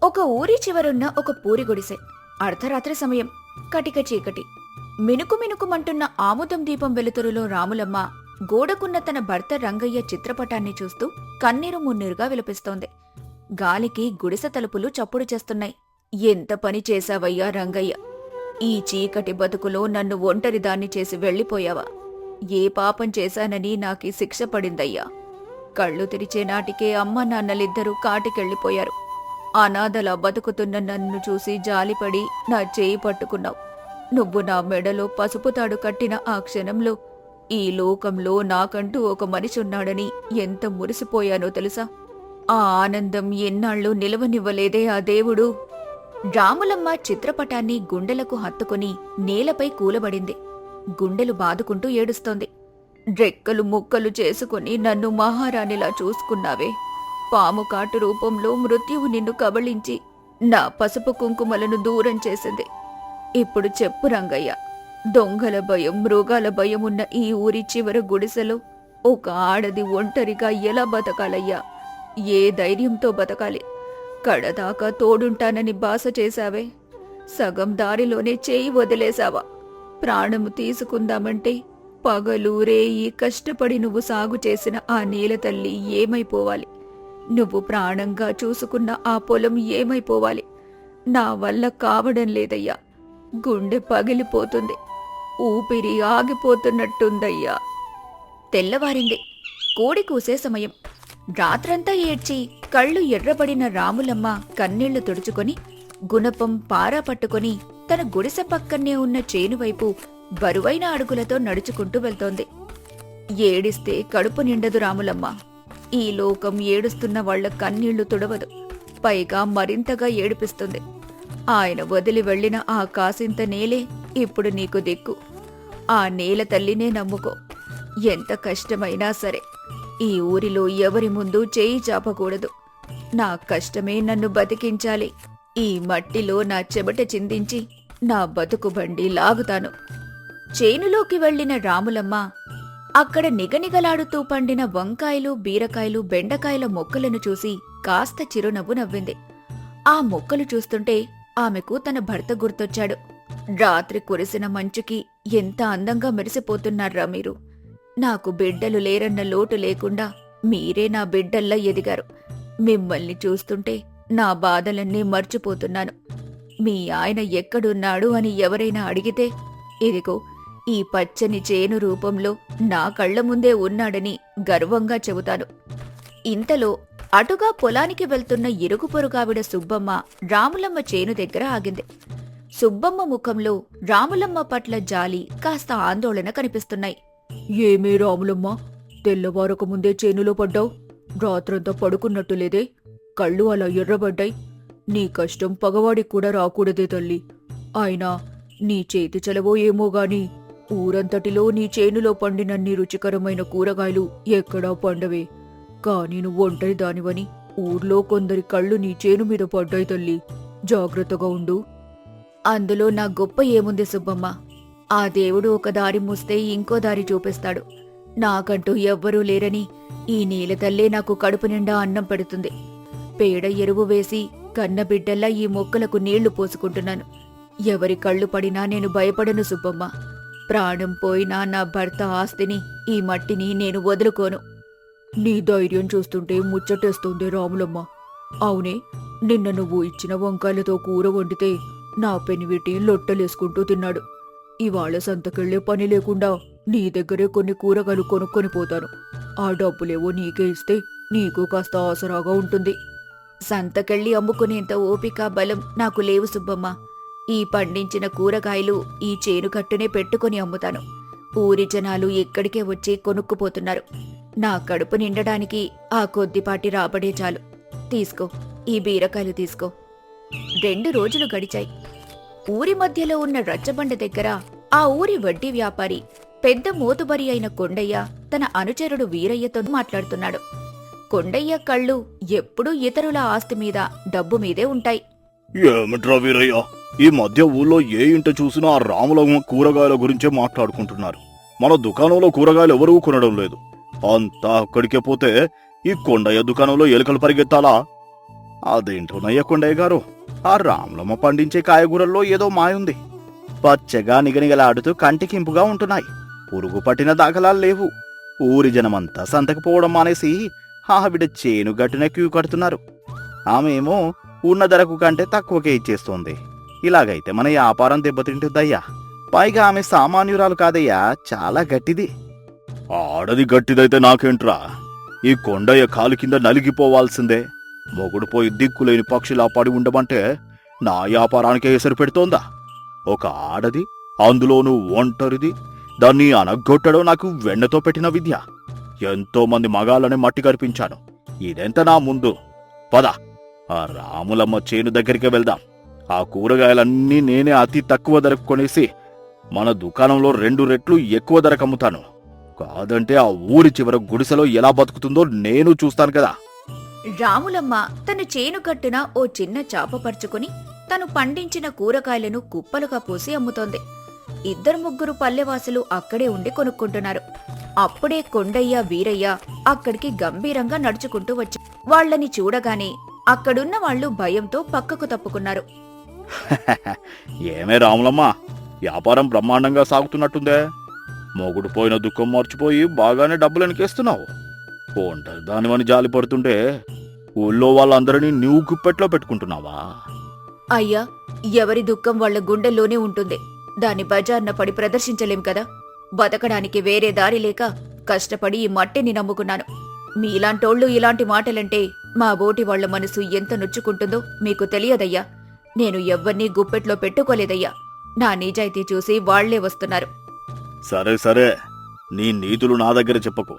ఒక ఊరి చివరున్న ఒక పూరి గుడిసె. అర్ధరాత్రి సమయం. కటిక చీకటి. మినుకు మినుకుమంటున్న ఆముదం దీపం వెలుతురులో రాములమ్మ గోడకున్న తన భర్త రంగయ్య చిత్రపటాన్ని చూస్తూ కన్నీరు మున్నీరుగా విలపిస్తోంది. గాలికి గుడిసె తలుపులు చప్పుడు చేస్తున్నాయి. ఎంత పని చేశావయ్యా రంగయ్య! ఈ చీకటి బతుకులో నన్ను ఒంటరిదాన్ని చేసి వెళ్ళిపోయావా? ఏ పాపం చేశానని నాకీ శిక్ష పడిందయ్యా! కళ్ళు తెరిచే నాటికే అమ్మ నాన్నలిద్దరూ కాటికెళ్ళిపోయారు. అనాథలా బతుకుతున్న నన్ను చూసి జాలిపడి నా చేయి పట్టుకున్నావు. నువ్వు నా మెడలో పసుపు తాడు కట్టిన ఆ క్షణంలో ఈ లోకంలో నాకంటూ ఒక మనిషి ఉన్నాడని ఎంత మురిసిపోయానో తెలుసా? ఆ ఆనందం ఎన్నాళ్ళు నిలవనివ్వలేదే ఆ దేవుడు. రాములమ్మ చిత్రపటాన్ని గుండెలకు హత్తుకుని నేలపై కూలబడింది. గుండెలు బాదుకుంటూ ఏడుస్తోంది. రెక్కలు ముక్కలు చేసుకుని నన్ను మహారాణిలా చూసుకున్నావే. పాము కాటు రూపంలో మృత్యువు నిన్ను కబళించి నా పసుపు కుంకుమలను దూరం చేసింది. ఇప్పుడు చెప్పు రంగయ్య, దొంగల భయం, మృగాల భయం ఉన్న ఈ ఊరి చివర గుడిసెలో ఒక ఆడది ఒంటరిగా ఎలా బతకాలయ్యా? ఏ ధైర్యంతో బతకాలి? కడదాకా తోడుంటానని బాస చేశావే, సగం దారిలోనే చేయి వదిలేశావా? ప్రాణము తీసుకుందామంటే పగలు రేయి కష్టపడి నువ్వు సాగు చేసిన ఆ నీల తల్లి ఏమైపోవాలి? నువ్వు ప్రాణంగా చూసుకున్న ఆ పొలం ఏమైపోవాలి? నా వల్ల కావడం లేదయ్యా. గుండె పగిలిపోతుంది. ఊపిరి ఆగిపోతున్నట్టుందయ్యా. తెల్లవారింది. కోడి కూసే సమయం. రాత్రంతా ఏడ్చి కళ్ళు ఎర్రబడిన రాములమ్మ కన్నీళ్లు తుడుచుకొని గుణపం పారా పట్టుకొని తన గుడిసె పక్కనే ఉన్న చేనువైపు బరువైన అడుగులతో నడుచుకుంటూ వెళ్తోంది. ఏడిస్తే కడుపు నిండదు రాములమ్మ. ఈ లోకం ఏడుస్తున్న వాళ్ల కన్నీళ్లు తుడవదు, పైగా మరింతగా ఏడిపిస్తుంది. ఆయన వదిలి వెళ్లిన ఆ కాసింత నేలే ఇప్పుడు నీకు దిక్కు. ఆ నేల తల్లినే నమ్ముకో. ఎంత కష్టమైనా సరే ఈ ఊరిలో ఎవరి ముందు చేయి చాపకూడదు. నా కష్టమే నన్ను బతికించాలి. ఈ మట్టిలో నా చెమట చిందించి నా బతుకు బండి లాగుతాను. చేనులోకి వెళ్లిన రాములమ్మ అక్కడ నిగనిగలాడుతూ పండిన వంకాయలు, బీరకాయలు, బెండకాయల మొక్కలను చూసి కాస్త చిరునవ్వు నవ్వింది. ఆ మొక్కలు చూస్తుంటే ఆమెకు తన భర్త గుర్తొచ్చాడు. రాత్రి కురిసిన మంచుకి ఎంత అందంగా మెరిసిపోతున్నారా మీరు! నాకు బిడ్డలు లేరన్న లోటు లేకుండా మీరే నా బిడ్డల్లా ఎదిగారు. మిమ్మల్ని చూస్తుంటే నా బాధలన్నీ మర్చిపోతున్నాను. మీ ఆయన ఎక్కడున్నాడు అని ఎవరైనా అడిగితే ఇదిగో ఈ పచ్చని చేను రూపంలో నా కళ్ల ముందే ఉన్నాడని గర్వంగా చెబుతాను. ఇంతలో అటుగా పొలానికి వెళ్తున్న ఇరుగు పొరుగావిడ సుబ్బమ్మ రాములమ్మ చేను దగ్గర ఆగింది. సుబ్బమ్మ ముఖంలో రాములమ్మ పట్ల జాలి, కాస్త ఆందోళన కనిపిస్తున్నాయి. ఏమే రాములమ్మ, తెల్లవారక ముందే చేనులో పడ్డావు? రాత్రంతా పడుకున్నట్టు లేదే? కళ్ళు అలా ఎర్రబడ్డాయి. నీ కష్టం పగవాడికి కూడా రాకూడదే తల్లి. అయినా నీ చేతి చలవో ఏమోగాని ఊరంతటిలో నీ చేనులో పండినన్ని రుచికరమైన కూరగాయలు ఎక్కడా పండవే. కాని నువ్వు ఒంటరి దానివని ఊర్లో కొందరి కళ్ళు నీ చేను మీద పడ్డాయి తల్లి. జాగ్రత్తగా ఉండు. అందులో నా గొప్ప ఏముంది సుబ్బమ్మ? ఆ దేవుడు ఒక దారి మూస్తే ఇంకో దారి చూపిస్తాడు. నాకంటూ ఎవ్వరూ లేరని ఈ నీల తల్లే నాకు కడుపు నిండా అన్నం పెడుతుంది. పేడ ఎరువు వేసి కన్నబిడ్డల్లా ఈ మొక్కలకు నీళ్లు పోసుకుంటున్నాను. ఎవరి కళ్ళు పడినా నేను భయపడను సుబ్బమ్మ. ప్రాణం పోయినా నా భర్త ఆస్తిని, ఈ మట్టిని నేను వదులుకోను. నీ ధైర్యం చూస్తుంటే ముచ్చటేస్తుంది రాములమ్మ. అవునే, నిన్న నువ్వు ఇచ్చిన వంకాయలతో కూర వండితే నా పెనివిటి లొట్టలేసుకుంటూ తిన్నాడు. ఇవాళ సంతకెళ్లే పని లేకుండా నీ దగ్గరే కొన్ని కూరగాయలు కొనుక్కొని పోతాను. ఆ డబ్బులేవో నీకే ఇస్తే నీకు కాస్త ఆసరాగా ఉంటుంది. సంతకెళ్ళి అమ్ముకునేంత ఓపిక, బలం నాకు లేవు సుబ్బమ్మ. ఈ పండించిన కూరగాయలు ఈ చేను కట్టునే పెట్టుకుని అమ్ముతాను. ఊరి జనాలు ఇక్కడికే వచ్చి కొనుక్కుపోతున్నారు. నా కడుపు నిండడానికి ఆ కొద్దిపాటి రాబడే చాలు. తీసుకో, ఈ బీరకాయలు తీసుకో. 2 రోజులు గడిచాయి. ఊరి మధ్యలో ఉన్న రచ్చబండ దగ్గర ఆ ఊరి వడ్డీ వ్యాపారి, పెద్ద మోతుబరి అయిన కొండయ్య తన అనుచరుడు వీరయ్యతో మాట్లాడుతున్నాడు. కొండయ్య కళ్ళు ఎప్పుడూ ఇతరుల ఆస్తి మీద, డబ్బు మీదే ఉంటాయి. ఏమిట్రా వీరయ్య, ఈ మధ్య ఊళ్ళో ఏ ఇంట చూసినా ఆ రాములమ్మ కూరగాయల గురించే మాట్లాడుకుంటున్నారు. మన దుకాణంలో కూరగాయలు ఎవరూ కొనడం లేదు. అంతా అక్కడికే పోతే ఈ కొండయ్య దుకాణంలో ఎలుకలు పరిగెత్తాలా? అదేంటోనయ్య కొండయ్య గారు, ఆ రాములమ్మ పండించే కాయగూరల్లో ఏదో మాయుంది. పచ్చగా నిగనిగలాడుతూ కంటికింపుగా ఉంటున్నాయి. పురుగు పట్టిన దాఖలాలు లేవు. ఊరి జనమంతా సంతకు పోవడం మానేసి ఆవిడ చేను గట్టున క్యూ కడుతున్నారు. ఆమెమో ఉన్న ధరకు కంటే తక్కువకే ఇచ్చేస్తోంది. ఇలాగైతే మన వ్యాపారం దెబ్బతింటుందయ్యా. పైగా ఆమె సామాన్యురాలు కాదయ్యా, చాలా గట్టిది. ఆడది గట్టిదైతే నాకేంట్రా? ఈ కొండయ్య కాలు కింద నలిగిపోవాల్సిందే. మొగుడు పోయి దిక్కులేని పక్షిలా పడి ఉండమంటే నా వ్యాపారానికే ఎసరు పెడుతోందా? ఒక ఆడది, అందులోనూ ఒంటరిది, దాన్ని అనగొట్టడం నాకు వెన్నతో పెట్టిన విద్య. ఎంతో మంది మగాళ్ళని మట్టి కరిపించాను. ఇదెంత నా ముందు? పద, ఆ రాములమ్మ చేను దగ్గరికి వెళ్దాం. ఆ కూరగాయలన్నీ నేనే అతి తక్కువ ధరకు కొనేసి మన దుకాణంలో 2 రెట్లు ఎక్కువ ధరకు అమ్ముతాను. కాదంటే ఆ ఊరి చివర గుడిసెలో ఎలా బతుకుతుందో నేను చూస్తాను కదా. రాములమ్మ తన చేను కట్టున ఓ చిన్న చాప పరుచుకుని తను పండించిన కూరగాయలను కుప్పలుగా పోసి అమ్ముతోంది. 2-3 పల్లెవాసులు అక్కడే ఉండి కొనుక్కుంటున్నారు. అప్పుడే కొండయ్య, వీరయ్య అక్కడికి గంభీరంగా నడుచుకుంటూ వచ్చి వాళ్లని చూడగానే అక్కడున్న వాళ్లు భయంతో పక్కకు తప్పుకున్నారు. ఏమే రాములమ్మ, వ్యాపారం బ్రహ్మాండంగా సాగుతున్నట్టుందే. మొగుడు పోయిన దుఃఖం మర్చిపోయి బాగానే డబ్బులు ఎనికేస్తున్నావు. ఒంటరి దానివని జాలి పడుతుంటే ఊళ్ళో వాళ్ళందరినీ నువ్వు గుప్పెట్లో పెట్టుకుంటున్నావా? అయ్యా, ఎవరి దుఃఖం వాళ్ల గుండెల్లోనే ఉంటుంది. దాన్ని బజార్న పడి ప్రదర్శించలేం కదా. బతకడానికి వేరే దారి లేక కష్టపడి ఈ మట్టిని నమ్ముకున్నాను. మీలాంటోళ్ళు ఇలాంటి మాటలంటే మా బోటి వాళ్ల మనసు ఎంత నొచ్చుకుంటుందో మీకు తెలియదయ్యా. నేను ఎవ్వర్నీ గుప్పెట్లో పెట్టుకోలేదయ్యా. నా నిజాయితీ చూసి వాళ్లే వస్తున్నారు. సరే సరే, నీ నీతులు నా దగ్గర చెప్పకు.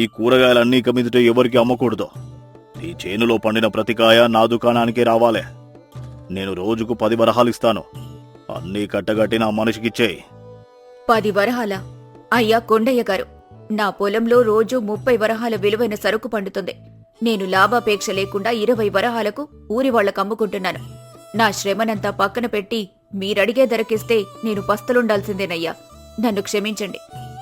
ఈ కూరగాయలన్నీ ఇక మీదట ఎవరికి అమ్మకూడదు. నీ చేనులో పండిన ప్రతికాయ నా దుకాణానికే రావాలే. నేను రోజుకు 10 వరహాలు ఇస్తాను. అన్నీ కట్టగట్టి నా మనిషికిచ్చేయి. 10 వరహాలా? అయ్యా కొండయ్య గారు, నా పొలంలో రోజు 30 వరహాల విలువైన సరుకు పండుతుంది. నేను లాభాపేక్ష లేకుండా 20 వరహాలకు ఊరి వాళ్లకు అమ్ముకుంటున్నాను. నా శ్రమనంతా పక్కన పెట్టి మీరడిగే ధరకిస్తే నేను పస్తులుండాల్సిందేనయ్యా. నన్ను క్షమించండి.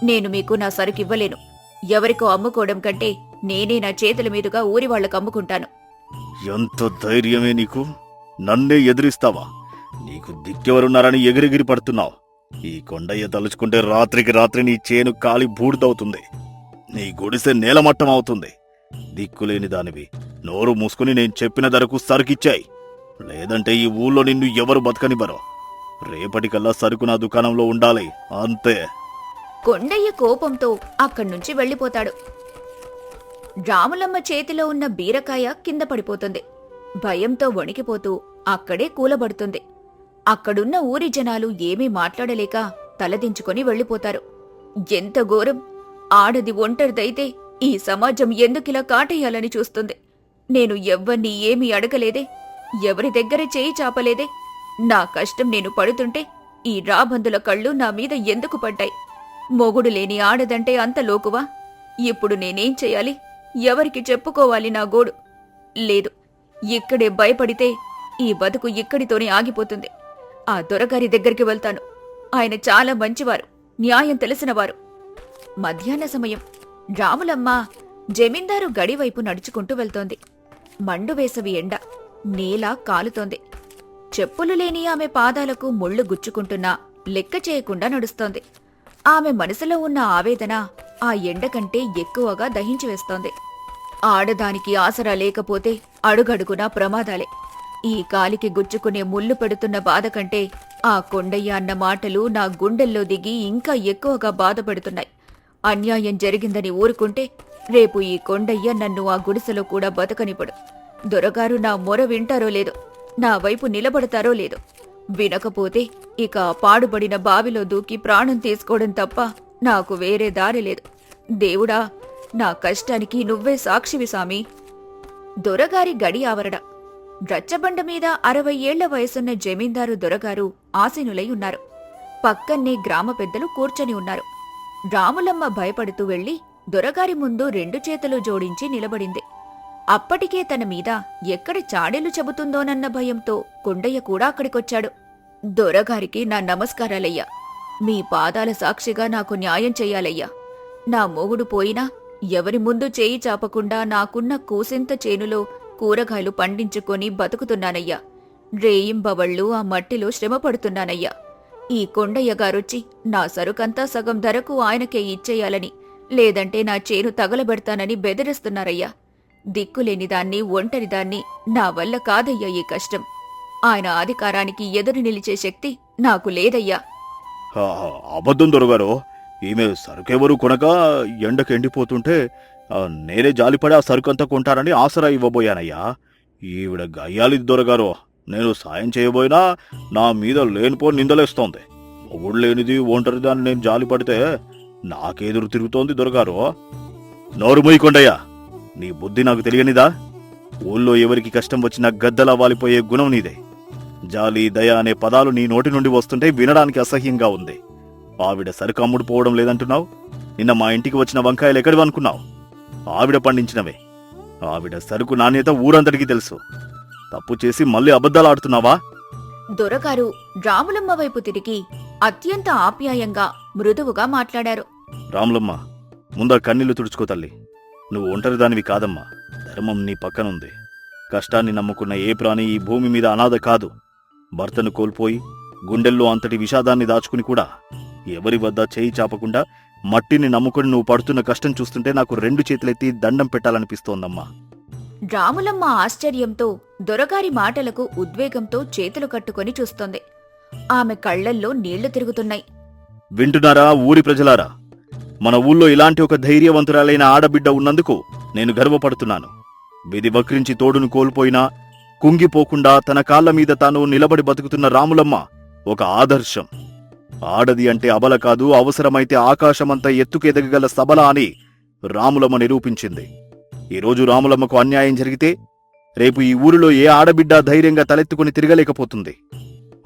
నేను మీకు నా సరుకివ్వలేను. ఎవరికో అమ్ముకోవడం కంటే నేనే నా చేతుల మీదుగా ఊరి వాళ్లకు అమ్ముకుంటాను. ఎంత ధైర్యమే నీకు? నన్నే ఎదిరిస్తావా? నీకు దిక్కెవరున్నారని ఎగిరెగిరి పడుతున్నావు. ఈ కొండయ్య తలుచుకుంటే రాత్రికి రాత్రి నీ చేను కాలి బూడిదవుతుంది. నీ గుడిసె నేలమట్టం అవుతుంది. దిక్కులేని దానివి, నోరు మూసుకుని నేను చెప్పిన ధరకు సరుకిచ్చాయి. లేదంటే ఈ ఊళ్ళో నిన్ను ఎవరు బతకనివ్వరు. రేపటికల్లా సరుకు నా దుకాణంలో ఉండాలి, అంతే. కొండయ్య కోపంతో అక్కడ్నుంచి వెళ్లిపోతాడు. రాములమ్మ చేతిలో ఉన్న బీరకాయ కింద పడిపోతుంది. భయంతో వణికిపోతూ అక్కడే కూలబడుతుంది. అక్కడున్న ఊరి జనాలు ఏమీ మాట్లాడలేక తలదించుకొని వెళ్లిపోతారు. ఎంత ఘోరం! ఆడది ఒంటరిదైతే ఈ సమాజం ఎందుకిలా కాటేయాలని చూస్తుంది. నేను ఎవ్వర్నీ ఏమీ అడగలేదే, ఎవరి దగ్గర చేయి చాపలేదే. నా కష్టం నేను పడుతుంటే ఈ రాబందుల కళ్ళు నా మీద ఎందుకు పడ్డాయి? మొగుడు లేని ఆడదంటే అంత లోకువా? ఇప్పుడు నేనేం చెయ్యాలి? ఎవరికి చెప్పుకోవాలి నా గోడు? లేదు, ఇక్కడే భయపడితే ఈ బతుకు ఇక్కడితోనే ఆగిపోతుంది. ఆ దొరగారి దగ్గరికి వెళ్తాను. ఆయన చాలా మంచివారు, న్యాయం తెలిసినవారు. మధ్యాహ్న సమయం. రాములమ్మ జమీందారు గడివైపు నడుచుకుంటూ వెళ్తోంది. మండువేసవి ఎండ, నేల కాలుతోంది. చెప్పులు లేని ఆమె పాదాలకు ముళ్ళు గుచ్చుకుంటున్నా లెక్క చేయకుండా నడుస్తోంది. ఆమె మనసులో ఉన్న ఆవేదన ఆ ఎండ కంటే ఎక్కువగా దహించివేస్తోంది. ఆడదానికి ఆసరా లేకపోతే అడుగడుగునా ప్రమాదాలే. ఈ కాలికి గుచ్చుకునే ముళ్ళు పెడుతున్న బాధ కంటే ఆ కొండయ్య అన్న మాటలు నా గుండెల్లో దిగి ఇంకా ఎక్కువగా బాధపెడుతున్నాయి. అన్యాయం జరిగిందని ఊరుకుంటే రేపు ఈ కొండయ్య నన్ను ఆ గుడిసెలో కూడా బతకనిపడు. దొరగారు నా మొర వింటారో లేదో, నా వైపు నిలబడతారో లేదో. వినకపోతే ఇక పాడుబడిన బావిలో దూకి ప్రాణం తీసుకోవడం తప్ప నాకు వేరే దారి లేదు. దేవుడా, నా కష్టానికి నువ్వే సాక్షివి సామి. దొరగారి గడి ఆవరణ. రచ్చబండ మీద 60 ఏళ్ల వయసున్న జమీందారు దొరగారు ఆసీనులై ఉన్నారు. పక్కన్నే గ్రామ పెద్దలు కూర్చొని ఉన్నారు. రాములమ్మ భయపడుతూ వెళ్లి దొరగారి ముందు 2 చేతులు జోడించి నిలబడింది. అప్పటికే తన మీద ఎక్కడ చాడీలు చెబుతుందోనన్న భయంతో కొండయ్య కూడా అక్కడికొచ్చాడు. దొరగారికి నా నమస్కారాలయ్యా. మీ పాదాల సాక్షిగా నాకు న్యాయం చెయ్యాలయ్యా. నా మొగుడు పోయినా ఎవరి ముందు చేయి చాపకుండా నాకున్న కూసింత చేనులో కూరగాయలు పండించుకొని బతుకుతున్నానయ్యా. రేయింబవళ్ళు ఆ మట్టిలో శ్రమపడుతున్నానయ్యా. ఈ కొండయ్య గారొచ్చి నా సరుకంతా సగం ధరకు ఆయనకే ఇచ్చేయాలని, లేదంటే నా చేను తగలబెడతానని బెదిరిస్తున్నారయ్యా. దిక్కులేని దాన్ని, ఒంటరిదాన్ని, నా వల్ల కాదయ్యా ఈ కష్టం. ఆయన అధికారానికి ఎదురు నిలిచే శక్తి నాకు లేదయ్యా. ఆ, అబద్ధం దొరగారు. ఈమె సరుకెవరు కొనక ఎండకు ఎండిపోతుంటే నేనే జాలిపడి ఆ సరుకంతా కొంటారని ఆసరా ఇవ్వబోయానయ్యా. ఈవిడ గయ్యాలిది దొరగారు. నేను సాయం చేయబోయినా నా మీద లేనిపో నిందలేస్తోంది. మొగుడు లేనిది ఒంటరిదాన్ని నేను జాలిపడితే నాకెదురు తిరుగుతోంది దొరగారు. నోరు మూయకొండయ్యా, నీ బుద్ధి నాకు తెలియనిదా? ఊళ్ళో ఎవరికి కష్టం వచ్చినా గద్దలా వాలిపోయే గుణం నీదే. జాలి, దయ అనే పదాలు నీ నోటి నుండి వస్తుంటే వినడానికి అసహ్యంగా ఉంది. ఆవిడ సరుకు అమ్ముడు పోవడం లేదంటున్నావు. నిన్న మా ఇంటికి వచ్చిన వంకాయలు ఎక్కడివనుకున్నావు? ఆవిడ పండించినవే. ఆవిడ సరుకు నాణ్యత ఊరంతటికి తెలుసు. తప్పు చేసి మళ్ళీ అబద్ధాలాడుతున్నావా? దొరగారు రాములమ్మ వైపు తిరిగి అత్యంత ఆప్యాయంగా, మృదువుగా మాట్లాడారు. రాములమ్మ, ముందా కన్నీళ్లు తుడుచుకో తల్లి. నువ్వు ఒంటరిదానివి కాదమ్మా. ధర్మం నీ పక్కనుంది. కష్టాన్ని నమ్ముకున్న ఏ ప్రాణి ఈ భూమి మీద అనాథ కాదు. భర్తను కోల్పోయి గుండెల్లో అంతటి విషాదాన్ని దాచుకుని కూడా ఎవరి వద్ద చేయి చాపకుండా మట్టిని నమ్ముకుని నువ్వు పడుతున్న కష్టం చూస్తుంటే నాకు 2 చేతులెత్తి దండం పెట్టాలనిపిస్తోందమ్మా. రాములమ్మ ఆశ్చర్యంతో, దొరగారి మాటలకు ఉద్వేగంతో చేతులు కట్టుకొని చూస్తోంది. ఆమె కళ్లల్లో నీళ్లు తిరుగుతున్నాయి. వింటున్నారా ఊరి ప్రజలారా? మన ఊళ్ళో ఇలాంటి ఒక ధైర్యవంతురాలైన ఆడబిడ్డ ఉన్నందుకు నేను గర్వపడుతున్నాను. విధి వక్రించి తోడును కోల్పోయినా కుంగిపోకుండా తన కాళ్ల మీద తాను నిలబడి బతుకుతున్న రాములమ్మ ఒక ఆదర్శం. ఆడది అంటే అబల కాదు, అవసరమైతే ఆకాశమంతా ఎత్తుకెదగగల సబల అని రాములమ్మ నిరూపించింది. ఈరోజు రాములమ్మకు అన్యాయం జరిగితే రేపు ఈ ఊరిలో ఏ ఆడబిడ్డ ధైర్యంగా తలెత్తుకుని తిరగలేకపోతుంది.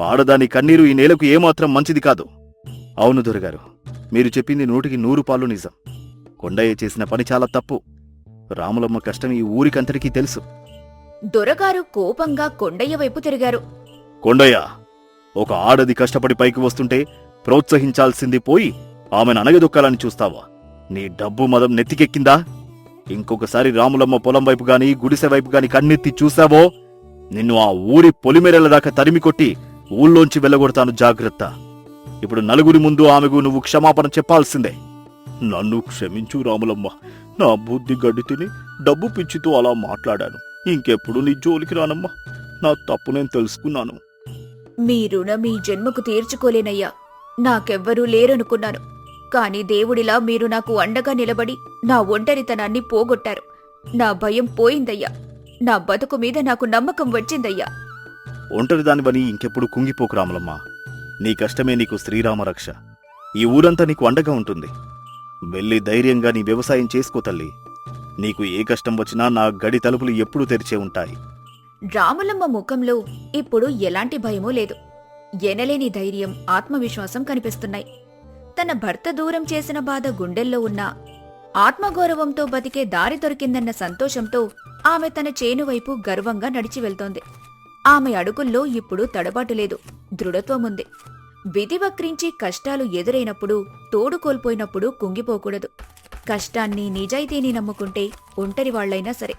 ఆడదాని కన్నీరు ఈ నేలకు ఏమాత్రం మంచిది కాదు. అవును దొరగారు, మీరు చెప్పింది 100కి 100 పాలు నిజం. కొండయ్య చేసిన పని చాలా తప్పు. రాములమ్మ కష్టం ఈ ఊరికంతటికీ తెలుసు. దొరగారు కోపంగా కొండయ్య వైపు తిరిగారు. కొండయ్య, ఒక ఆడది కష్టపడి పైకి వస్తుంటే ప్రోత్సహించాల్సింది పోయి ఆమెను అనగదొక్కాలని చూస్తావా? నీ డబ్బు మదం నెత్తికెక్కిందా? ఇంకొకసారి రాములమ్మ పొలం వైపు గాని గుడిసె వైపు గాని కన్నెత్తి చూశావో నిన్ను ఆ ఊరి పొలిమేరల దాకా తరిమికొట్టి ఊళ్ళోంచి వెళ్ళగొడతాను, జాగ్రత్త. ఇప్పుడు నలుగురి ముందు ఆమెకు నువ్వు క్షమాపణ చెప్పాల్సిందే. నన్ను క్షమించు రాములమ్మ. నా బుద్ధి గడ్డి తిని డబ్బు పిచ్చితో అలా మాట్లాడాను. ఇంకెప్పుడు నీ జోలికి రానమ్మా. నా తప్పు నేను తెలుసుకున్నాను. మీ రుణం ఈ జన్మకు తీర్చుకోలేనయ్యా. నాకెవ్వరూ లేరనుకున్నాను. కాని దేవుడిలా మీరు నాకు అండగా నిలబడి నా ఒంటరితనాన్ని పోగొట్టారు. నా భయం పోయిందయ్యా. నా బతుకు మీద నాకు నమ్మకం వచ్చిందయ్యా. ఒంటరిదానివని ఇంకెప్పుడు కుంగిపోకు రాములమ్మ. నీ కష్టమే నీకు శ్రీరామ రక్ష. ఈ ఊరంతా నీకు అండగా ఉంటుంది. వెళ్ళి ధైర్యంగా నీ వ్యవసాయం చేసుకో తల్లి. నీకు ఏ కష్టం వచ్చినా నా గడి తలుపులు ఎప్పుడూ తెరిచే ఉంటాయి. రాములమ్మ ముఖంలో ఇప్పుడు ఎలాంటి భయమూ లేదు. ఎనలేని ధైర్యం, ఆత్మవిశ్వాసం కనిపిస్తున్నాయి. తన భర్త దూరం చేసిన బాధ గుండెల్లో ఉన్న ఆత్మగౌరవంతో బతికే దారి దొరికిందన్న సంతోషంతో ఆమె తన చేను వైపు గర్వంగా నడిచి వెళ్తోంది. ఆమె అడుగుల్లో ఇప్పుడు తడబాటు లేదు, దృఢత్వముంది. విధి వక్రించి కష్టాలు ఎదురైనప్పుడు, తోడు కోల్పోయినప్పుడు కుంగిపోకూడదు. కష్టాన్ని, నిజాయితీని నమ్ముకుంటే ఒంటరివాళ్లైనా సరే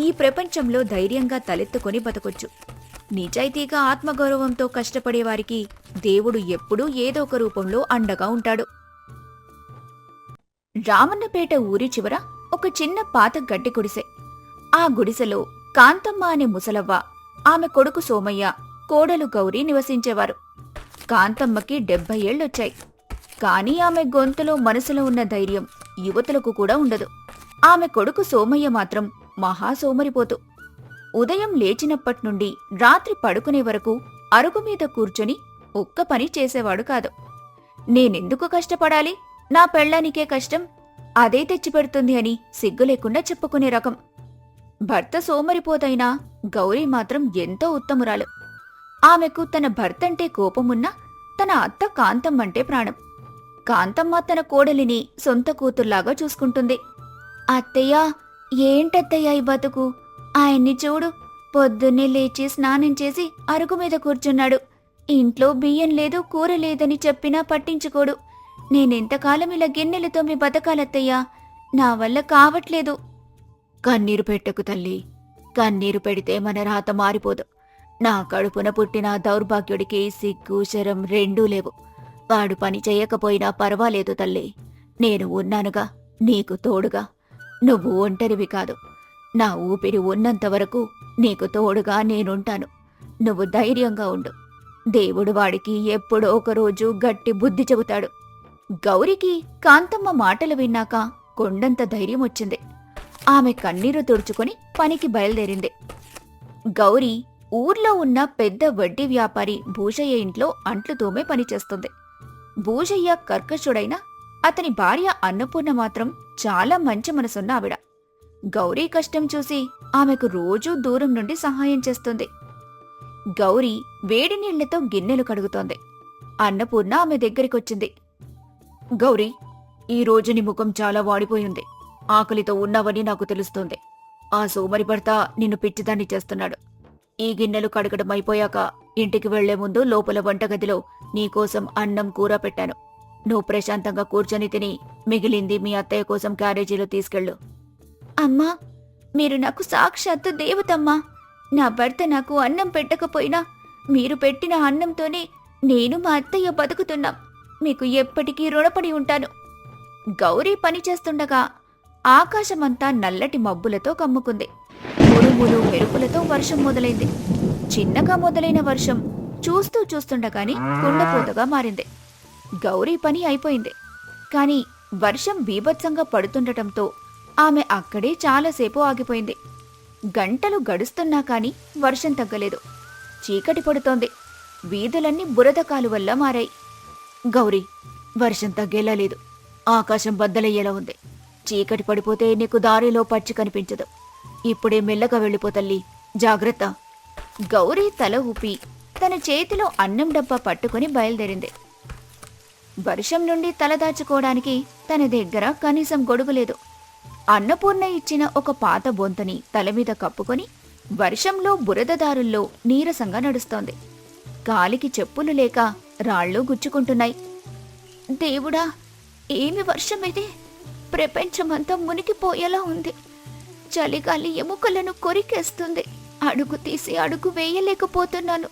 ఈ ప్రపంచంలో ధైర్యంగా తలెత్తుకొని బతకొచ్చు. నిజాయితీగా ఆత్మగౌరవంతో కష్టపడేవారికి దేవుడు ఎప్పుడూ ఏదో ఒక రూపంలో అండగా ఉంటాడు. రామన్నపేట ఊరి చివర ఒక చిన్న పాత గడ్డి గుడిసె. ఆ గుడిసెలో కాంతమ్మ అనే ముసలవ్వ, ఆమె కొడుకు సోమయ్య, కోడలు గౌరీ నివసించేవారు. కాంతమ్మకి 70 ఏళ్లొచ్చాయి. కాని ఆమె గొంతులో మనసులో ఉన్న ధైర్యం యువతులకు కూడా ఉండదు. ఆమె కొడుకు సోమయ్య మాత్రం మహా సోమరిపోతు. ఉదయం లేచినప్పట్నుండి రాత్రి పడుకునే వరకు అరుగు మీద కూర్చొని ఒక్క పని చేసేవాడు కాదు. నేనెందుకు కష్టపడాలి, నా పెళ్ళానికే కష్టం, అదే తెచ్చిపెడుతుంది అని సిగ్గు లేకుండా చెప్పుకునే రకం. భర్త సోమరిపోతైనా గౌరీ మాత్రం ఎంతో ఉత్తమురాలు. ఆమెకు తన భర్తంటే కోపమున్నా తన అత్త కాంతమ్మంటే ప్రాణం. కాంతమ్మ తన కోడలిని సొంత కూతుర్లాగా చూసుకుంటుంది. అత్తయ్యా, ఏంటత్తయ్యా ఈ బతుకు? ఆయన్ని చూడు, పొద్దున్నే లేచి స్నానం చేసి అరుగు మీద కూర్చున్నాడు. ఇంట్లో బియ్యం లేదు, కూర లేదని చెప్పినా పట్టించుకోడు. నేనెంతకాలం ఇలా గిన్నెలు తోమి బతకాలత్తయ్యా? నా వల్ల కావట్లేదు. కన్నీరు పెట్టకు తల్లి. కన్నీరు పెడితే మన రాత మారిపోదు. నా కడుపున పుట్టిన దౌర్భాగ్యుడికి సిగ్గు శరం రెండూ లేవు. వాడు పని చెయ్యకపోయినా పర్వాలేదు తల్లి. నేను ఉన్నానుగా, నీకు తోడుగా. నువ్వు ఒంటరివి కాదు. నా ఊపిరి ఉన్నంతవరకు నీకు తోడుగా నేనుంటాను. నువ్వు ధైర్యంగా ఉండు. దేవుడు వాడికి ఎప్పుడో ఒకరోజు గట్టి బుద్ధి చెబుతాడు. గౌరికి కాంతమ్మ మాటలు విన్నాక కొండంత ధైర్యం వచ్చింది. ఆమె కన్నీరు తుడుచుకొని పనికి బయలుదేరింది. గౌరీ ఊర్లో ఉన్న పెద్ద వడ్డీ వ్యాపారి భూషయ్య ఇంట్లో అంట్లు తోమే పనిచేస్తుంది. భూషయ్య కర్కశుడైన అతని భార్య అన్నపూర్ణ మాత్రం చాలా మంచి మనసున్న ఆవిడ. గౌరీ కష్టం చూసి ఆమెకు రోజూ దూరం నుండి సహాయం చేస్తుంది. గౌరీ వేడి నీళ్లతో గిన్నెలు కడుగుతోంది. అన్నపూర్ణ ఆమె దగ్గరికొచ్చింది. గౌరీ, ఈ రోజు నీ ముఖం చాలా వాడిపోయింది. ఆకలితో ఉన్నావని నాకు తెలుస్తోంది. ఆ సోమరి భర్త నిన్ను పిచ్చిదాన్ని చేస్తున్నాడు. ఈ గిన్నెలు కడగడం అయిపోయాక ఇంటికి వెళ్లే ముందు లోపల వంటగదిలో నీకోసం అన్నం కూర పెట్టాను. నువ్వు ప్రశాంతంగా కూర్చొని తిని మిగిలింది మీ అత్తయ్య కోసం క్యారేజీలో తీసుకెళ్ళు. అమ్మా, మీరు నాకు సాక్షాత్తు దేవతమ్మా. నా భర్త నాకు అన్నం పెట్టకపోయినా మీరు పెట్టిన అన్నంతోనే నేను మా అత్తయ్య బతుకుతున్నాం. మీకు ఎప్పటికీ రుణపడి ఉంటాను. గౌరీ పనిచేస్తుండగా ఆకాశమంతా నల్లటి మబ్బులతో కమ్ముకుంది. ఉరుములు మెరుపులతో వర్షం మొదలైంది. చిన్నగా మొదలైన వర్షం చూస్తూ చూస్తుండగానే కుండపోతగా మారింది. గౌరీ పని అయిపోయింది. కాని వర్షం బీభత్సంగా పడుతుండటంతో ఆమె అక్కడే చాలాసేపు ఆగిపోయింది. గంటలు గడుస్తున్నా కాని వర్షం తగ్గలేదు. చీకటి పడుతోంది. వీధులన్నీ బురద కాలువల్లా మారాయి. గౌరీ, వర్షం తగ్గేలా లేదు. ఆకాశం బద్దలయ్యేలా ఉంది. చీకటి పడిపోతే నీకు దారిలో పచ్చి కనిపించదు. ఇప్పుడే మెల్లగా వెళ్ళిపోతల్లి, జాగ్రత్త. గౌరీ తల ఊపి తన చేతిలో అన్నం డబ్బా పట్టుకుని బయలుదేరింది. వర్షం నుండి తలదాచుకోవడానికి తన దగ్గర కనీసం గొడుగులేదు. అన్నపూర్ణ ఇచ్చిన ఒక పాత బొంతని తలమీద కప్పుకొని వర్షంలో బురదదారుల్లో నీరసంగా నడుస్తోంది. కాలికి చెప్పులు లేక రాళ్ళు గుచ్చుకుంటున్నాయి. దేవుడా, ఏమి వర్షమిది! ప్రపంచమంతా మునిగిపోయేలా ఉంది. చలిగాలి ఎముకలను కొరికేస్తుంది. అడుగు తీసి అడుగు వేయలేకపోతున్నాను.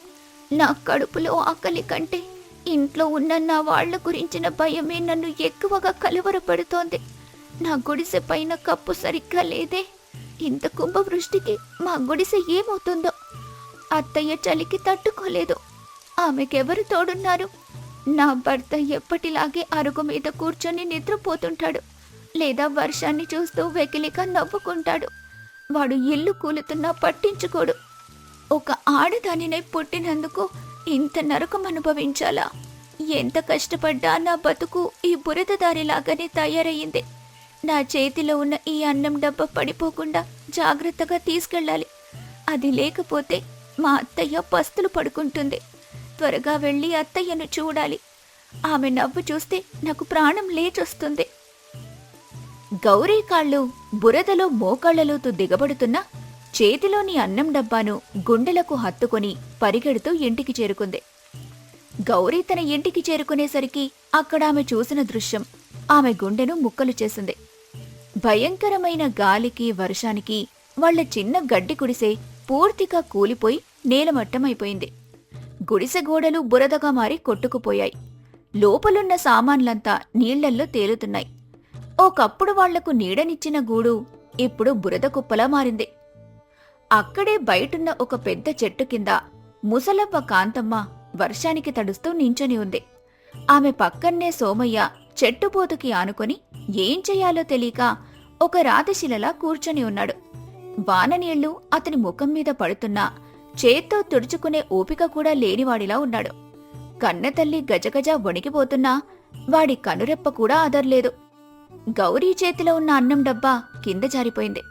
నా కడుపులో ఆకలి కంటే ఇంట్లో ఉన్న నా వాళ్ల గురించిన భయమే నన్ను ఎక్కువగా కలవరపెడుతోంది. నా గుడిసె పైన కప్పు సరిగ్గా లేదే. ఇంత కుంభవృష్టికి మా గుడిసె ఏమవుతుందో. అత్తయ్య చలికి తట్టుకోలేదు. ఆమెకెవరు తోడున్నారు? నా భర్త ఎప్పటిలాగే అరుగు మీద కూర్చొని నిద్రపోతుంటాడు, లేదా వర్షాన్ని చూస్తూ వెకిలిగా నవ్వుకుంటాడు. వాడు ఇల్లు కూలుతున్నా పట్టించుకోడు. ఒక ఆడదానినై పుట్టినందుకు ఇంత నరకం అనుభవించాలా? ఎంత కష్టపడ్డా నా బతుకు ఈ బురదదారిలాగానే తయారయ్యింది. నా చేతిలో ఉన్న ఈ అన్నం డబ్బా పడిపోకుండా జాగ్రత్తగా తీసుకెళ్ళాలి. అది లేకపోతే మా అత్తయ్య పస్తులు పడుకుంటుంది. త్వరగా వెళ్ళి అత్తయ్యను చూడాలి. ఆమె నవ్వు చూస్తే నాకు ప్రాణం లేచొస్తుంది. గౌరీ కాళ్ళు బురదలో మోకాళ్లలోతూ దిగబడుతున్నా చేతిలోని అన్నం డబ్బాను గుండెలకు హత్తుకొని పరిగెడుతూ ఇంటికి చేరుకుంది. గౌరీ తన ఇంటికి చేరుకునేసరికి అక్కడ ఆమె చూసిన దృశ్యం ఆమె గుండెను ముక్కలు చేసింది. భయంకరమైన గాలికి వర్షానికి వాళ్ల చిన్న గడ్డి గుడిసె పూర్తిగా కూలిపోయి నేలమట్టమైపోయింది. గుడిసె గోడలు బురదగా మారి కొట్టుకుపోయాయి. లోపలున్న సామాన్లంతా నీళ్లల్లో తేలుతున్నాయి. ఒకప్పుడు వాళ్లకు నీడనిచ్చిన గూడు ఇప్పుడు బురద కుప్పలా మారింది. అక్కడే బయటున్న ఒక పెద్ద చెట్టు కింద ముసలవ్వ కాంతమ్మ వర్షానికి తడుస్తూ నించొని ఉంది. ఆమె పక్కన్నే సోమయ్య చెట్టుపోతుకి ఆనుకొని ఏం చెయ్యాలో తెలియక ఒక రాతిశిలలా కూర్చొని ఉన్నాడు. వాననీళ్లు అతని ముఖం మీద పడుతున్నా చేత్తో తుడుచుకునే ఓపిక కూడా లేనివాడిలా ఉన్నాడు. కన్నతల్లి గజగజ వణికిపోతున్నా వాడి కనురెప్ప కూడా అదర్లేదు. గౌరీ చేతిలో ఉన్న అన్నం డబ్బా కింద జారిపోయింది.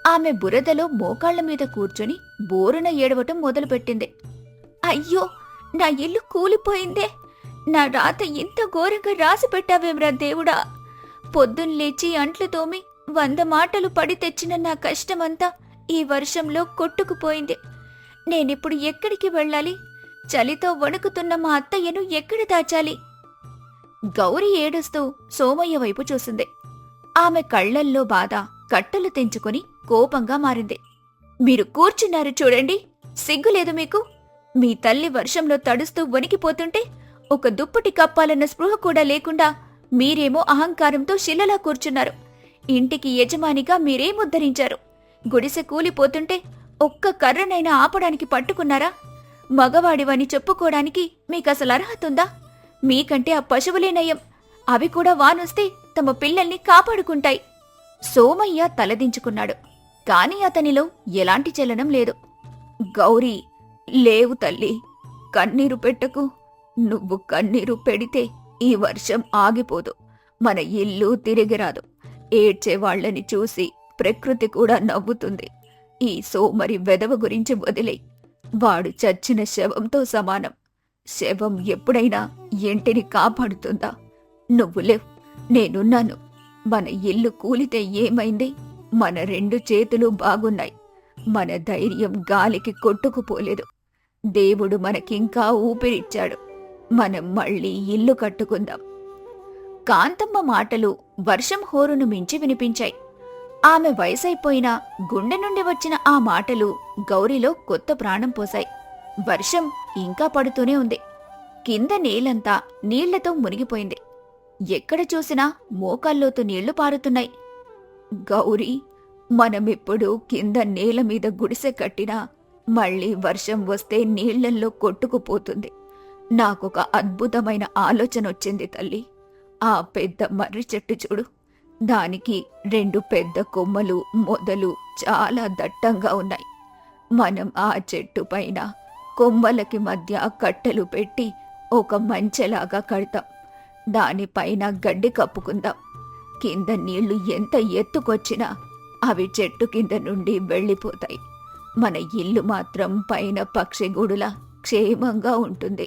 ఆమె బురదలో మోకాళ్ల మీద కూర్చొని బోరున ఏడవటం మొదలుపెట్టింది. అయ్యో, నా ఇల్లు కూలిపోయిందే! నా రాత ఇంత ఘోరంగా రాసి పెట్టావేమ్రా దేవుడా! పొద్దున్లేచి అంట్లు తోమి 100 మాటలు పడి తెచ్చిన నా కష్టమంతా ఈ వర్షంలో కొట్టుకుపోయింది. నేనిప్పుడు ఎక్కడికి వెళ్ళాలి? చలితో వణుకుతున్న మా అత్తయ్యను ఎక్కడ దాచాలి? గౌరీ ఏడుస్తూ సోమయ్య వైపు చూసింది. ఆమె కళ్లల్లో బాధ కట్టలు తెంచుకొని కోపంగా మారింది. మీరు కూర్చున్నారు చూడండి, సిగ్గులేదు మీకు? మీ తల్లి వర్షంలో తడుస్తూ వణికిపోతుంటే ఒక దుప్పటి కప్పాలన్న స్పృహ కూడా లేకుండా మీరేమో అహంకారంతో శిలలా కూర్చున్నారు. ఇంటికి యజమానిగా మీరేం ఉద్ధరించారు? గుడిసె కూలిపోతుంటే ఒక్క కర్రనైనా ఆపడానికి పట్టుకున్నారా? మగవాడివని చెప్పుకోవడానికి మీకసలు అర్హతుందా? మీకంటే ఆ పశువులే నయం. అవి కూడా వానొస్తే తమ పిల్లల్ని కాపాడుకుంటాయి. సోమయ్య తలదించుకున్నాడు. కాని అతనిలో ఎలాంటి చలనం లేదు. గౌరీ, లేవు తల్లి, కన్నీరు పెట్టకు. నువ్వు కన్నీరు పెడితే ఈ వర్షం ఆగిపోదు, మన ఇల్లు తిరిగిరాదు. ఏడ్చేవాళ్లని చూసి ప్రకృతి కూడా నవ్వుతుంది. ఈ సోమరి వెధవ గురించి వదిలేయ్. వాడు చచ్చిన శవంతో సమానం. శవం ఎప్పుడైనా ఇంటిని కాపాడుతుందా? నువ్వు లేవు, నేనున్నాను. మన ఇల్లు కూలితే ఏమైంది? మన 2 చేతులు బాగున్నాయి. మన ధైర్యం గాలికి కొట్టుకుపోలేదు. దేవుడు మనకింకా ఊపిరిచ్చాడు. మనం మళ్ళీ ఇల్లు కట్టుకుందాం. కాంతమ్మ మాటలు వర్షం హోరును మించి వినిపించాయి. ఆమె వయసైపోయినా గుండె నుండి వచ్చిన ఆ మాటలు గౌరీలో కొత్త ప్రాణం పోశాయి. వర్షం ఇంకా పడుతూనే ఉంది. కింద నేలంతా నీళ్లతో మునిగిపోయింది. ఎక్కడ చూసినా మోకాల్లోతు నీళ్లు పారుతున్నాయి. గౌరీ, మనమిప్పుడు కింద నేల మీద గుడిసె కట్టినా మళ్ళీ వర్షం వస్తే నీళ్లల్లో కొట్టుకుపోతుంది. నాకొక అద్భుతమైన ఆలోచనొచ్చింది తల్లి. ఆ పెద్ద మర్రి చెట్టు చూడు. దానికి 2 పెద్ద కొమ్మలు, మొదలు చాలా దట్టంగా ఉన్నాయి. మనం ఆ చెట్టు పైన కొమ్మలకి మధ్య కట్టెలు పెట్టి ఒక మంచెలాగా కడతాం. దానిపైన గడ్డి కప్పుకుందాం. కింద నీళ్లు ఎంత ఎత్తుకొచ్చినా అవి చెట్టు కింద నుండి వెళ్ళిపోతాయి. మన ఇల్లు మాత్రం పైన పక్షిగూడులా క్షేమంగా ఉంటుంది.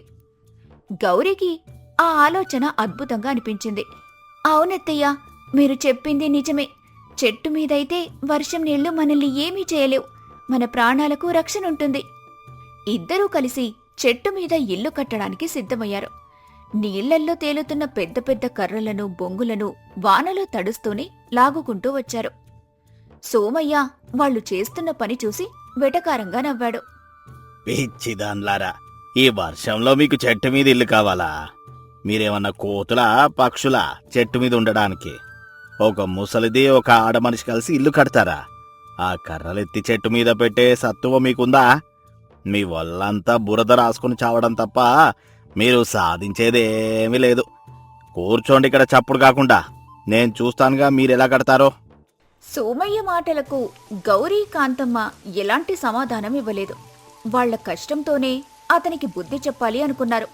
గౌరికి ఆ ఆలోచన అద్భుతంగా అనిపించింది. అవునత్తయ్య, మీరు చెప్పింది నిజమే. చెట్టు మీదైతే వర్షం నీళ్లు మనల్ని ఏమీ చేయలేవు. మన ప్రాణాలకు రక్షణుంటుంది. ఇద్దరూ కలిసి చెట్టు మీద ఇల్లు కట్టడానికి సిద్ధమయ్యారు. నీళ్లల్లో తేలుతున్న పెద్ద పెద్ద కర్రలను, బొంగులను వానలో తడుస్తూనే లాగుకుంటూ వచ్చారు. సోమయ్య వాళ్లు చేస్తున్న పని చూసి వెటకారంగా నవ్వాడు. పిచ్చిదాన్లారా, ఈ వర్షంలో మీకు చెట్టు మీద ఇల్లు కావాలా? మీరేమన్నా కోతులా, పక్షులా చెట్టు మీద ఉండడానికి? ఒక ముసలిది, ఒక ఆడమనిషి కలిసి ఇల్లు కడతారా? ఆ కర్రలెత్తి చెట్టు మీద పెట్టే సత్తువ మీకుందా? మీ వల్లంతా బురద రాసుకుని చావడం తప్ప మీరు సాధించేదేమీ లేదు. కూర్చోండి ఇక్కడ చప్పుడు కాకుండా. నేను చూస్తానుగా మీరెలా కడతారో. సోమయ్య మాటలకు గౌరీ, కాంతమ్మ ఎలాంటి సమాధానం ఇవ్వలేదు. వాళ్ల కష్టంతోనే అతనికి బుద్ధి చెప్పాలి అనుకున్నారు.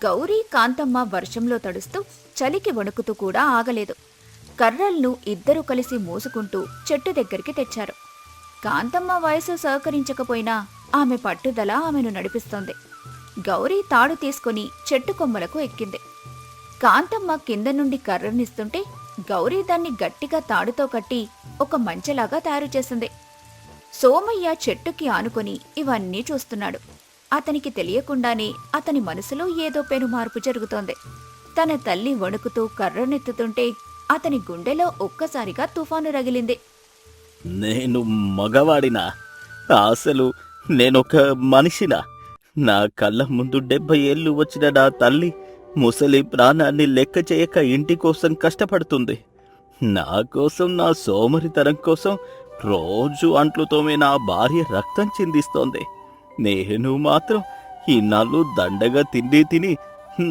గౌరీ, కాంతమ్మ వర్షంలో తడుస్తూ చలికి వణుకుతూ కూడా ఆగలేదు. కర్రలను ఇద్దరూ కలిసి మోసుకుంటూ చెట్టు దగ్గరికి తెచ్చారు. కాంతమ్మ వయసు సహకరించకపోయినా ఆమె పట్టుదల ఆమెను నడిపిస్తోంది. గౌరీ తాడు తీసుకుని చెట్టు కొమ్మలకు ఎక్కింది. కాంతమ్మ కింద నుండి కర్రనిస్తుంటే గౌరీ దాన్ని గట్టిగా తాడుతో కట్టి ఒక మంచెలాగా తయారు చేసింది. సోమయ్య చెట్టుకి ఆనుకొని ఇవన్నీ చూస్తున్నాడు. అతనికి తెలియకుండానే అతని మనసులో ఏదో పెనుమార్పు జరుగుతోంది. తన తల్లి వణుకుతూ కర్రనెత్తుతుంటే అతని గుండెలో ఒక్కసారిగా తుఫాను రగిలింది. నేను మగవాడినా? అసలు నేనొక మనిషినా? నా కళ్ళ ముందు 70 ఏళ్ళు వచ్చిన నా తల్లి ముసలి ప్రాణాన్ని లెక్క చేయక ఇంటి కోసం కష్టపడుతుంది. నా కోసం, నా సోమరితనం కోసం రోజు అంట్లు తోమే నా భార్య రక్తం చిందిస్తోంది. నేను మాత్రం ఇన్నాళ్ళు దండగా తిండి తిని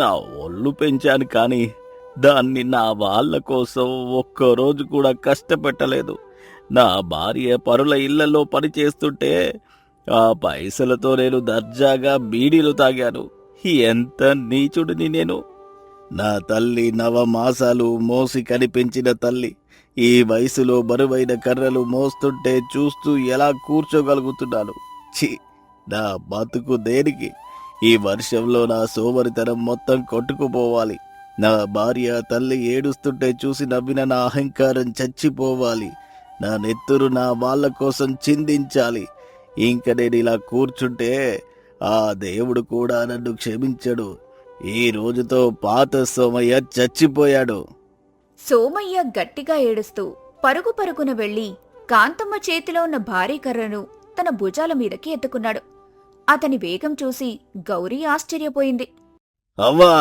నా ఒళ్ళు పెంచాను, కానీ దాన్ని నా వాళ్ళ కోసం ఒక్కరోజు కూడా కష్టపెట్టలేదు. నా భార్య పరుల ఇళ్లలో పనిచేస్తుంటే ఆ పైసలతో నేను దర్జాగా బీడీలు తాగాను. ఎంత నీచుడిని నేను! నా తల్లి 9 మాసాలు మోసి కనిపించిన తల్లి ఈ వయసులో బరువైన కర్రలు మోస్తుంటే చూస్తూ ఎలా కూర్చోగలుగుతున్నాను? ఛీ, నా బతుకు దేనికి? ఈ వర్షంలో నా సోమరితనం మొత్తం కొట్టుకుపోవాలి. నా భార్య తల్లి ఏడుస్తుంటే చూసి నవ్విన నా అహంకారం చచ్చిపోవాలి. నా నెత్తురు నా వాళ్ళ కోసం చిందించాలి. ఇంక నేను ఇలా కూర్చుంటే ఆ దేవుడు కూడా నన్ను క్షమించడు. ఈ రోజుతో పాత సోమయ్య చచ్చిపోయాడు. సోమయ్య గట్టిగా ఏడుస్తూ పరుగు పరుగున వెళ్లి కాంతమ్మ చేతిలో ఉన్న భారీ కర్రను తన భుజాల మీదకి ఎత్తుకున్నాడు. అతని వేగం చూసి గౌరీ ఆశ్చర్యపోయింది. అవ్వా,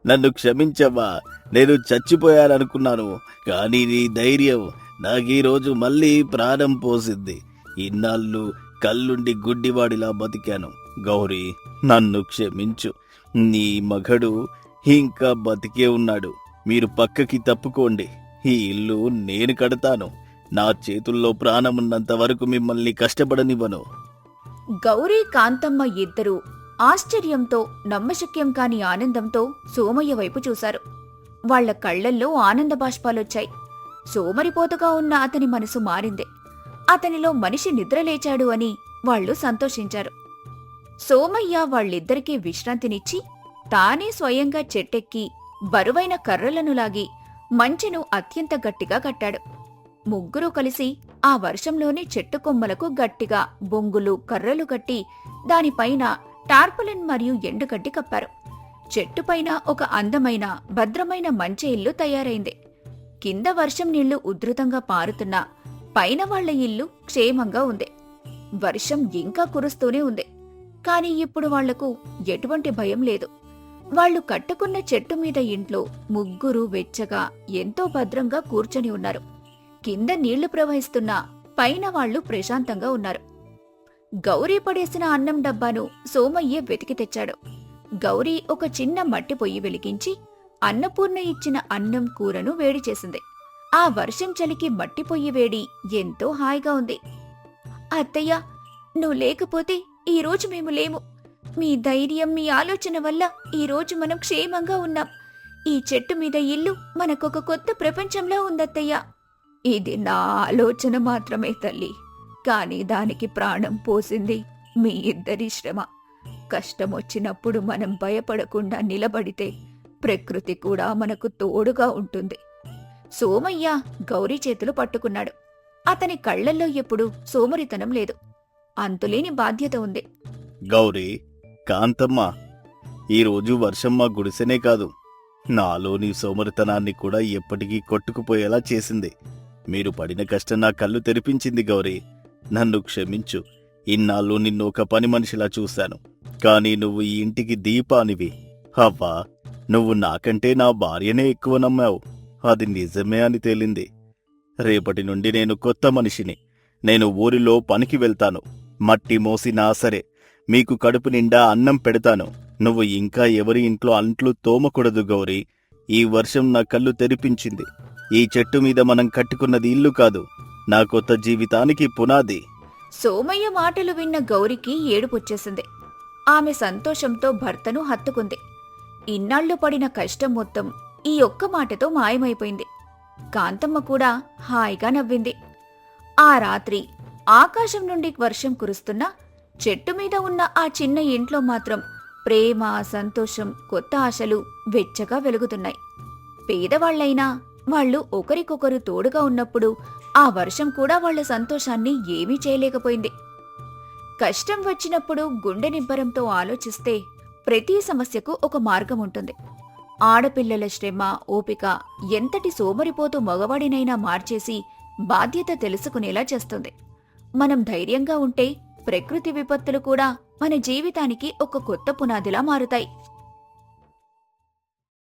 నన్ను క్షమించవ్వా. నేను చచ్చిపోయాననుకున్నాను, కానీ నీ ధైర్యం నాకీరోజు మళ్ళీ ప్రాణం పోసింది. ఇన్నాళ్ళు కళ్ళుండి గుడ్డివాడిలా బతికాను. గౌరీ, నన్ను క్షమించు. నీ మగడు ఇంకా బతికే ఉన్నాడు. మీరు పక్కకి తప్పుకోండి. ఈ ఇల్లు నేను కడతాను. నా చేతుల్లో ప్రాణమున్నంత వరకు మిమ్మల్ని కష్టపడనివ్వను. గౌరీ కాంతమ్మ ఇద్దరూ ఆశ్చర్యంతో నమ్మశక్యం కాని ఆనందంతో సోమయ్య వైపు చూశారు. వాళ్ల కళ్లల్లో ఆనంద బాష్పాలొచ్చాయి. సోమరిపోతుగా ఉన్న అతని మనసు మారింది. అతనిలో మనిషి నిద్రలేచాడు అని వాళ్లు సంతోషించారు. సోమయ్య వాళ్ళిద్దరికీ విశ్రాంతినిచ్చి తానే స్వయంగా చెట్టెక్కి బరువైన కర్రలను లాగి మంచెను అత్యంత గట్టిగా కట్టాడు. ముగ్గురూ కలిసి ఆ వర్షంలోని చెట్టు కొమ్మలకు గట్టిగా బొంగులు కర్రలు కట్టి దానిపైన టార్పలిన్ మరియు ఎండుగడ్డి కప్పారు. చెట్టుపైన ఒక అందమైన భద్రమైన మంచె ఇల్లు తయారైంది. కింద వర్షం నీళ్లు ఉధృతంగా పారుతున్నా పైన వాళ్ల ఇల్లు క్షేమంగా ఉంది. వర్షం ఇంకా కురుస్తూనే ఉంది. కాని ఇప్పుడు వాళ్లకు ఎటువంటి భయం లేదు. వాళ్లు కట్టుకున్న చెట్టు మీద ఇంట్లో ముగ్గురు వెచ్చగా ఎంతో భద్రంగా కూర్చొని ఉన్నారు. కింద నీళ్లు ప్రవహిస్తున్నా పైన వాళ్లు ప్రశాంతంగా ఉన్నారు. గౌరీ పడేసిన అన్నం డబ్బాను సోమయ్య వెతికి తెచ్చాడు. గౌరీ ఒక చిన్న మట్టి పొయ్యి వెలిగించి అన్నపూర్ణ ఇచ్చిన అన్నం కూరను వేడి చేసింది. ఆ వర్షం చలికి మట్టి పొయ్యి వేడి ఎంతో హాయిగా ఉంది. అత్తయ్య, నువ్వు లేకపోతే ఈరోజు మేము లేము. మీ ధైర్యం, మీ ఆలోచన వల్ల ఈరోజు మనం క్షేమంగా ఉన్నాం. ఈ చెట్టు మీద ఇల్లు మనకొక కొత్త ప్రపంచంలో ఉందత్తయ్య. ఇది నా ఆలోచన మాత్రమే తల్లి, కాని దానికి ప్రాణం పోసింది మీ ఇద్దరి శ్రమ. కష్టమొచ్చినప్పుడు మనం భయపడకుండా నిలబడితే ప్రకృతి కూడా మనకు తోడుగా ఉంటుంది. సోమయ్య గౌరీ చేతులు పట్టుకున్నాడు. అతని కళ్లల్లో ఎప్పుడు సోమరితనం లేదు, అంతులేని బాధ్యత ఉంది. గౌరీ, కాంతమ్మ, ఈరోజు వర్షం మా గుడిసెనే కాదు, నాలోని సోమరితనాన్ని కూడా ఎప్పటికీ కొట్టుకుపోయేలా చేసింది. మీరు పడిన కష్టం నా కళ్ళు తెరిపించింది. గౌరీ, నన్ను క్షమించు. ఇన్నాళ్ళు నిన్ను ఒక పని మనిషిలా చూశాను, కానీ నువ్వు ఈ ఇంటికి దీపానివి. అవ్వా, నువ్వు నాకంటే నా భార్యనే ఎక్కువ నమ్మావు. అది నిజమే అని తేలింది. రేపటి నుండి నేను కొత్త మనిషిని. నేను ఊరిలో పనికి వెళ్తాను. మట్టి మోసినా సరే మీకు కడుపు నిండా అన్నం పెడతాను. నువ్వు ఇంకా ఎవరి ఇంట్లో అంట్లు తోమకూడదు గౌరీ. ఈ వర్షం నా కళ్ళు తెరిపించింది. ఈ చెట్టు మీద మనం కట్టుకున్నది ఇల్లు కాదు, నా కొత్త జీవితానికి పునాది. సోమయ్య మాటలు విన్న గౌరికి ఏడుపొచ్చేసింది. ఆమె సంతోషంతో భర్తను హత్తుకుంది. ఇన్నాళ్లు పడిన కష్టం మొత్తం ఈ ఒక్క మాటతో మాయమైపోయింది. కాంతమ్మ కూడా హాయిగా నవ్వింది. ఆ రాత్రి ఆకాశం నుండి వర్షం కురుస్తున్నా చెట్టు మీద ఉన్న ఆ చిన్న ఇంట్లో మాత్రం ప్రేమ, సంతోషం, కొత్త ఆశలు వెచ్చగా వెలుగుతున్నాయి. పేదవాళ్లైనా వాళ్లు ఒకరికొకరు తోడుగా ఉన్నప్పుడు ఆ వర్షం కూడా వాళ్ల సంతోషాన్ని ఏమీ చేయలేకపోయింది. కష్టం వచ్చినప్పుడు గుండె నిబ్బరంతో ఆలోచిస్తే ప్రతి సమస్యకు ఒక మార్గం ఉంటుంది. ఆడపిల్లల శ్రమ, ఓపిక ఎంతటి సోమరిపోతూ మగవాడినైనా మార్చేసి బాధ్యత తెలుసుకునేలా చేస్తుంది. మనం ధైర్యంగా ఉంటే ప్రకృతి విపత్తులు కూడా మన జీవితానికి ఒక కొత్త పునాదిలా మారుతాయి.